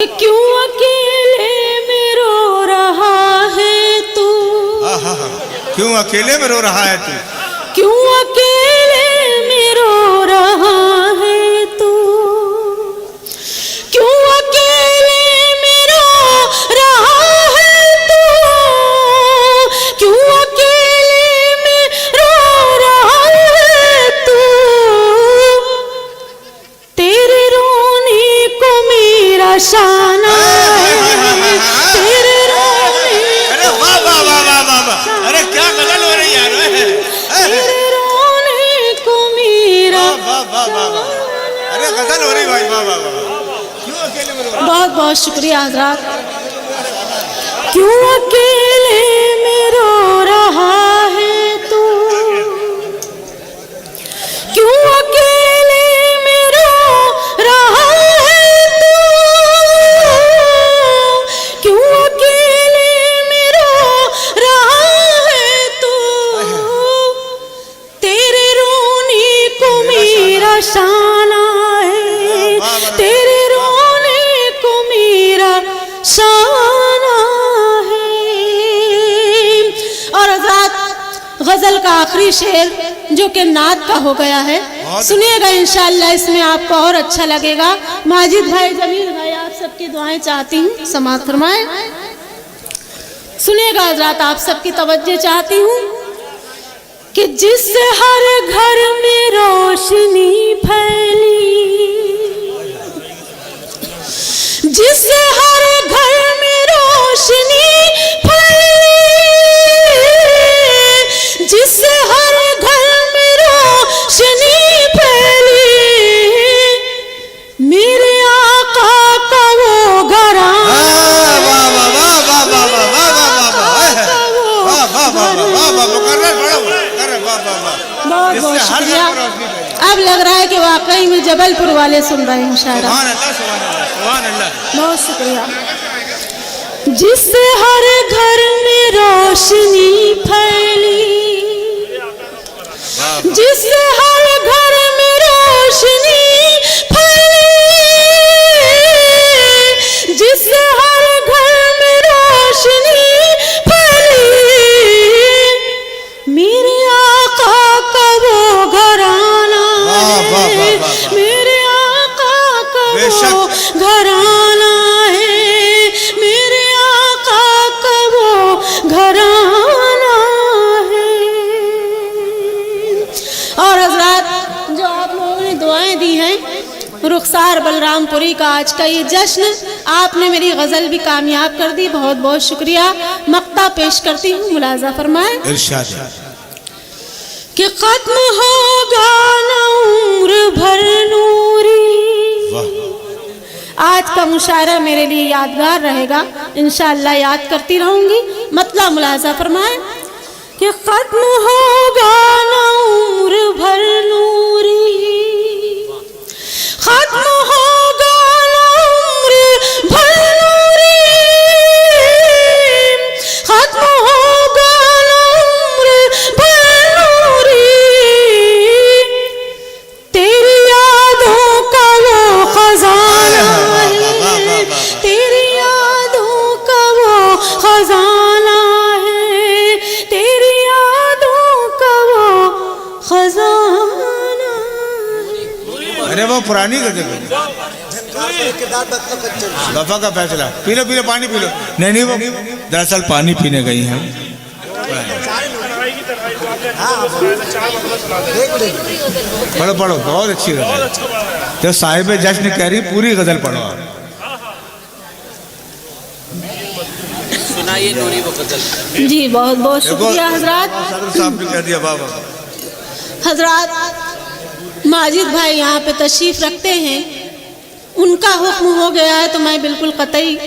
क्यों अकेले में रो रहा है तू? क्यों अकेले में रो रहा है तू? क्यों अकेले में रो रहा है तू? क्यों अकेले में रो रहा है तू? क्यों अकेले में रो रहा है तू? तेरे रोने को मेरा शाना है, तेरे रोने अरे वाह वाह वाह वाह वाह वाह, अरे क्या गजल हो रही है, तेरे रोने को मेरा वाह वाह वाह वाह, अरे गजल हो रही भाई, वाह वाह वाह। क्यों अकेले में रो रहा है? बहुत बहुत शुक्रिया हजरात। क्यों अकेले में रो रहा है तू? क्यों अकेले में रो रहा है तू? क्यों अकेले में रो रहा है तू? तेरे रोने को मेरा शाना है, तेरे रोने को मेरा शाना है। और हज़रात, गजल का आखिरी शेर जो कि नात का हो गया है, सुनिएगा इंशाअल्लाह, इसमें आपको और अच्छा लगेगा। माजिद भाई, जमील भाई, आप सबकी दुआएं चाहती हूँ, समाअत फरमाएं। सुनिएगा हज़रात, आप सबकी तवज्जो चाहती हूँ कि जिस हर घर में रोशनी फैली, जिस हर घर में रोशनी फैली, जिस हर घर में रोशनी फैली, मेरे आका का वो घराना, बहुत बहुत शुक्रिया। अब लग रहा है कि वाकई में जबलपुर वाले सुन रहे हैं शायरा। बहुत शुक्रिया। जिस हर घर में रोशनी फैली, जिस हर घर में रोशनी फैली, जिस हर घर में रोशनी फैली, मेरे आका का वो घराना है, मेरे आका का वो घराना है, मेरे आका का वो घराना है। और हजरात, जो आप लोगों ने दुआएं दी हैं, रुखसार बलरामपुरी का आज का ये जश्न, आपने मेरी गजल भी कामयाब कर दी, बहुत बहुत शुक्रिया। मक्ता पेश करती हूँ, मुलाजा फरमाएं। इरशाद कि खत्म होगा ना उम्र भर नूरी। आज का मुशायरा मेरे लिए यादगार रहेगा, इंशाअल्लाह याद करती रहूंगी। मतलब मुलाजा फरमाएं कि खत्म होगा ना उम्र भर नूरी, खत्म होगा ना उम्र भर नूरी, खत्म होगा ना उम्र भर नूरी, तेरी यादों का वो खजाना है, तेरी यादों का वो खजाना है, तेरी यादों का वो खजाना है। अरे वो पुरानी गजल है, दफा का फैसला। पी लो पी लो, पानी पी लो। नहीं नहीं, वो दरअसल पानी पीने गई हैं। पढ़ो पढ़ो, बहुत अच्छी गजल। जो साहिब जश्न कह रही, पूरी गजल पढ़ो आप। सुनाइए नूरी वो गजल। जी बहुत बहुत शुक्रिया हजरात। साहब ने कह दिया बाबा। हजरात, माजिद भाई यहाँ पे तशरीफ रखते हैं, उनका हुक्म हो गया है तो मैं बिल्कुल कतई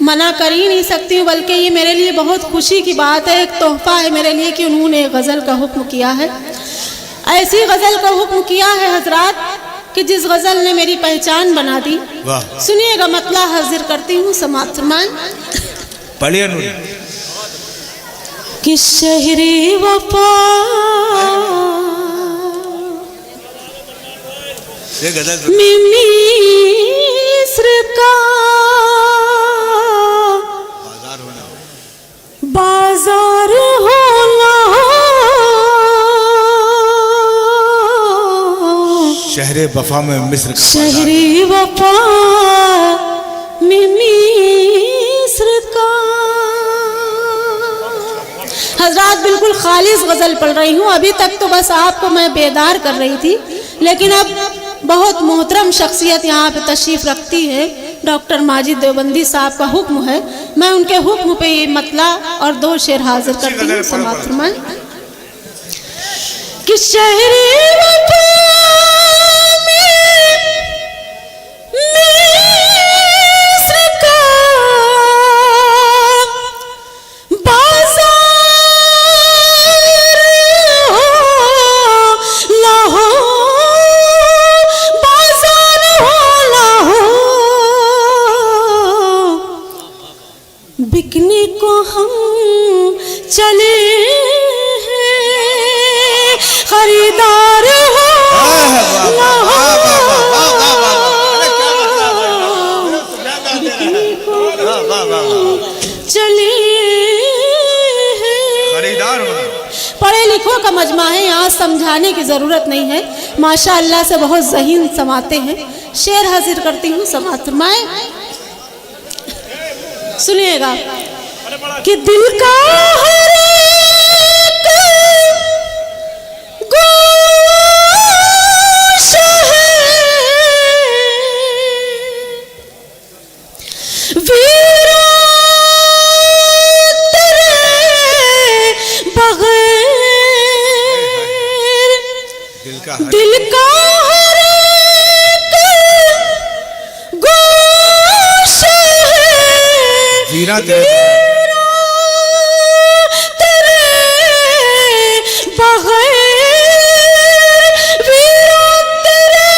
मना कर ही नहीं सकती हूँ, बल्कि ये मेरे लिए बहुत खुशी की बात है, एक तोहफा है मेरे लिए कि उन्होंने गज़ल का हुक्म किया है। ऐसी गज़ल का हुक्म किया है हजरात कि जिस गज़ल ने मेरी पहचान बना दी। सुनिएगा, मतला हाजिर करती हूँ, समाअत फरमाएं। पढ़िए नूरी। कि शहरे वफा ये गजल मिमी मिस्र का बाजार होना, शहरे वफा में मिस्र का शहरी वफा में मिस्र का। हजरात बिल्कुल खालिस गज़ल पढ़ रही हूँ। अभी तक तो बस आपको मैं बेदार कर रही थी, लेकिन अब बहुत मोहतरम शख्सियत यहाँ पे तशरीफ़ रखती है। डॉक्टर माजिद देवबंदी साहब का हुक्म है, मैं उनके हुक्म पे ये मतला और 2 शेर हाजिर करती हूँ। समाप्त फरमाएं कि शहरी वफा बिकने को हम चले हैं, खरीदार हो ना हो, बिकने को चले हैं, खरीदार हो। पढ़े लिखों का मजमा है, यहाँ समझाने की ज़रूरत नहीं है। माशाअल्लाह से बहुत ज़हीन समाते हैं। शेर हाजिर करती हूँ, समात फरमाएं। सुनिएगा कि दिल का हर एक गोशा है वीरा तेरे बगैर, दिल का हर एक गोशा है वीरा तेरे बगैर, वीरा तेरे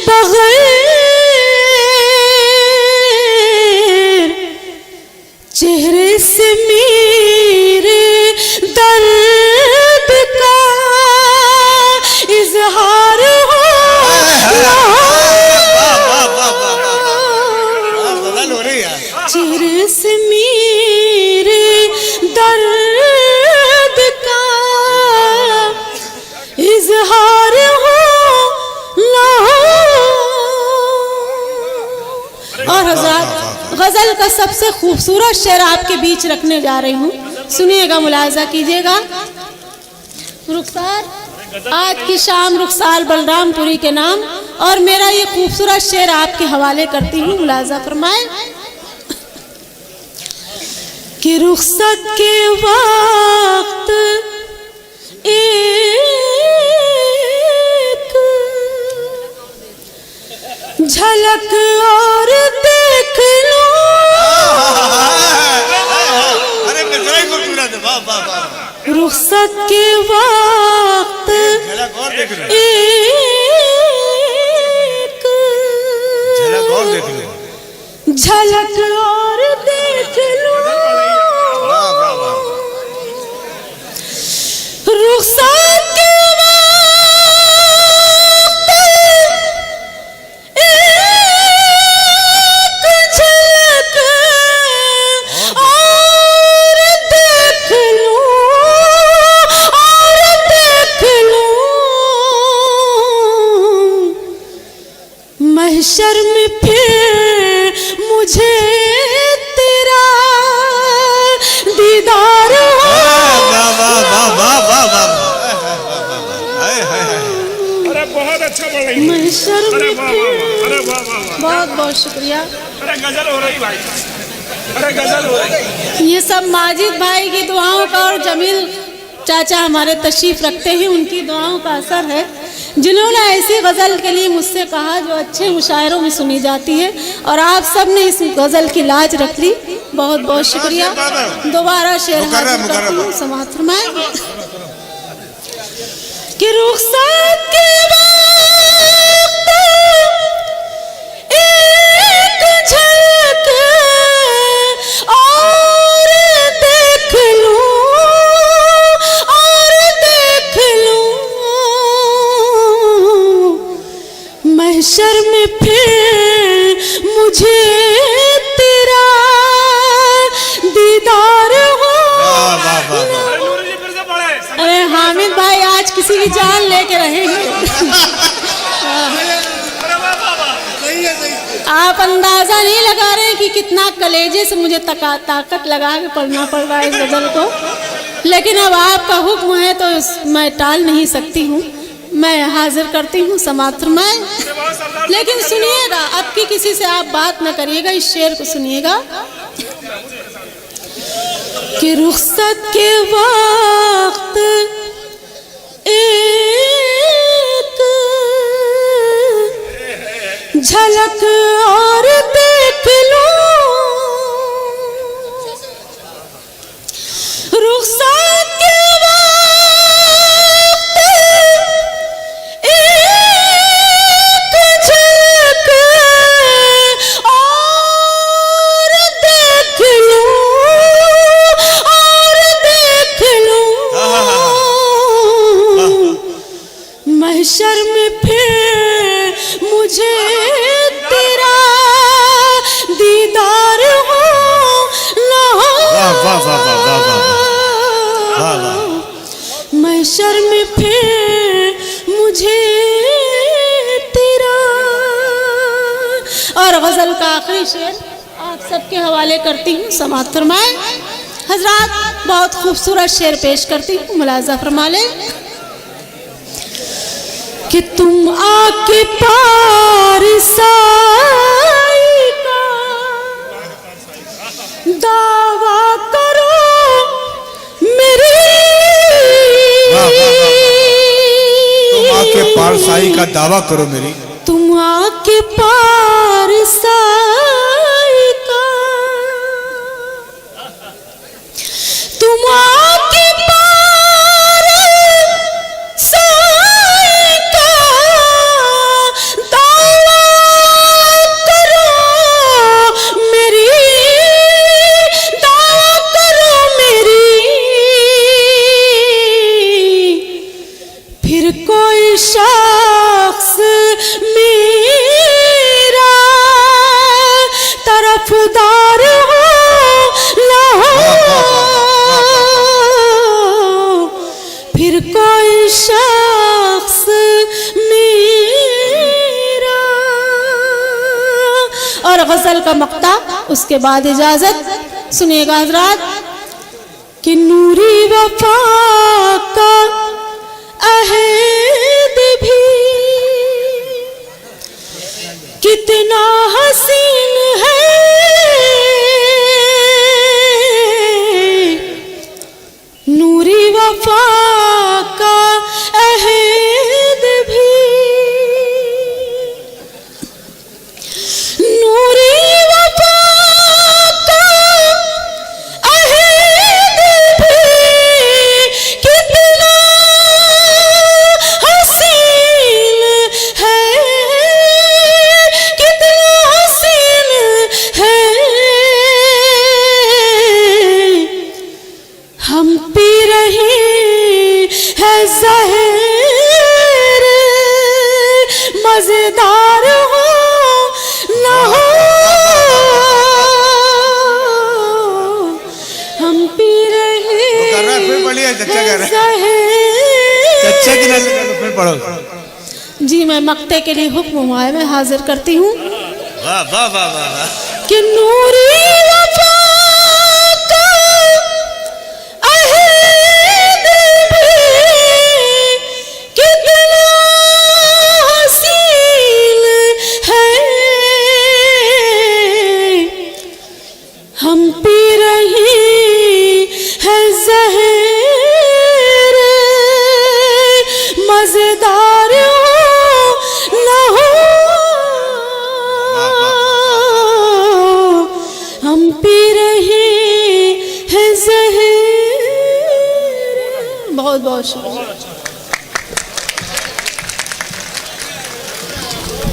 बगैर, चेहरे से मेरे दर्द का इजहार हो चेहरे से मेरे दर्द का इजहार हो ना हो। और हज़रात गज़ल का सबसे खूबसूरत शेर आपके बीच रखने जा रही हूँ, सुनिएगा, मुलाजा कीजिएगा। रुखसार, आज की शाम रुखसार बलरामपुरी के नाम, और मेरा ये खूबसूरत शेर आपके हवाले करती हूँ, मुलाजा फरमाएं कि रुखसत के वक्त एक झलक और देख लो, रुखसत के वक्त एक झलक और देख लो, रुखसत के वक्त एक झलक और देख लो, और देख लो, महशर में फिर मुझे तेरा दीदार हो। अरे बहुत अच्छा बोल रही है। महशर में अरे वाह वाह वाह, अरे वाह वाह वाह, बहुत बहुत शुक्रिया। अरे गजल हो रही भाई, अरे गजल हो रही। ये सब माजिद भाई की दुआओं का और जमील चाचा हमारे तशरीफ रखते हैं, उनकी दुआओं का असर है, जिन्होंने ऐसी गज़ल के लिए मुझसे कहा जो अच्छे मुशायरों में सुनी जाती है, और आप सब ने इस गज़ल की लाज रख ली। बहुत बहुत शुक्रिया। दोबारा शेर हाजिर करती हूँ, समाअत फरमाएं कि रुखसत के वक्त एक झलक और देख लूं, और देख लूं, महशर में फिर हमारी जान लेके रहेंगे। आप अंदाजा नहीं लगा रहे कि कितना कलेजे से मुझे ताकत लगा के पढ़ना पड़ रहा है इस गजल को, लेकिन अब आपका हुक्म है तो मैं टाल नहीं सकती हूँ, मैं हाजिर करती हूँ समाप्त फरमाएं। लेकिन सुनिएगा, अब की किसी से आप बात न करिएगा, इस शेर को सुनिएगा कि रुखसत के वक्त एक झलक और देख लो, रुखसत के वक्त एक झलक और देख लो, और देख लो, महशर में फिर मुझे तेरा दीदार हो ना हो, महशर में फिर मुझे तेरा। और गजल का आखिरी शेर आप सबके हवाले करती हूँ, समाअत फरमाएं। हजरात, बहुत खूबसूरत शेर पेश करती हूँ, मुलाजा फरमा लें कि तुम आके पार साई का दावा करो मेरी, तुम आके पारसाई का दावा करो मेरी, तुम आके पार साई का, तुम आके पार साई का दावा करो मेरी, दावा करो मेरी, फिर कोई शख्स मेरा तरफदार हो ना हो, फिर कोई शख्स मेरा। और गजल का मक्ता उसके बाद इजाजत सुनिएगा हजरात कि नूरी वफा का अहद भी कितना हसीन है, नूरी वफा का अहद भी, नूरी वफा का अहद भी कितना हसीन है, कितना हसीन है, हम पी रहे हैं ज़हर, मज़ेदार हो ना हो, हम पी रहे कर रहा है, फिर पढ़िए, चच्चा कह रहा है। ज़हर। चच्चा की नजर से फिर पढ़ो। जी, मैं मक्ते के लिए हुक्म हुआ है, मैं हाजिर करती हूँ वाह वाह वाह वाह वाह। कि नूरी वफा का अहद भी कितना हसीन है, हम पी रहे हैं ज़हर, मज़ेदार हो ना हो, हम पी रहे हैं ज़हर। बहुत बहुत शुक्रिया।